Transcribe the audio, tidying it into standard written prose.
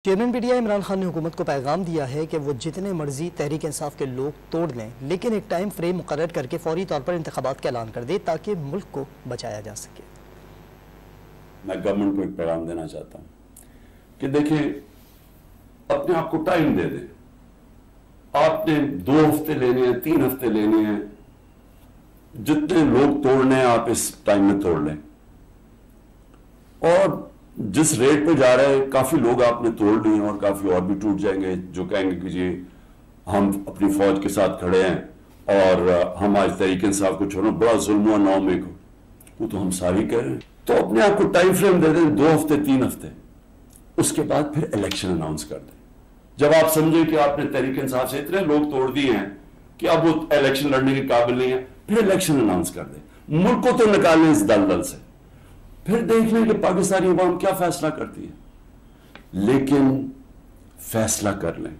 Chairman P T I Imran Khan نے حکومت کو پیغام دیا ہے کہ وہ جتنے مرضی تحریک انصاف کے لوگ توڑ لیں لیکن ایک ٹائم فریم مقرر کر کے فوری طور پر انتخابات کا اعلان کر دے تاکہ ملک کو بچایا جا سکے۔ میں گورنمنٹ کو ایک پیغام دینا چاہتا ہوں کہ دیکھیں، اپنے آپ کو ٹائم دے دیں۔ آپ نے 2 ہفتے لینے ہیں، 3 ہفتے لینے ہیں، جتنے لوگ توڑنے ہیں آپ اس ٹائم میں توڑ لیں۔ اور جس ریٹ پہ جا رہے ہیں کافی لوگ آپ نے توڑ لیے اور کافی اور بھی ٹوٹ جائیں گے جو کہیں گے کہ جی ہم اپنی فوج کے ساتھ کھڑے ہیں اور ہم آج تحریک انصاف کو چھوڑنا بڑا ظلم ہوا 9 مئی کو، وہ تو ہم ساری کہہ رہے ہیں۔ تو اپنے آپ کو ٹائم فریم دے دیں، 2 ہفتے 3 ہفتے، اس کے بعد پھر الیکشن اناؤنس کر دیں۔ جب آپ سمجھیں کہ آپ نے تحریک انصاف سے اتنے لوگ توڑ دیے ہیں کہ اب وہ الیکشن لڑنے کے قابل نہیں ہے، پھر الیکشن اناؤنس کر دیں۔ ملک کو تو نکالیں اس دلدل سے، پھر دیکھ لیں کہ پاکستانی عوام کیا فیصلہ کرتی ہے، لیکن فیصلہ کر لیں۔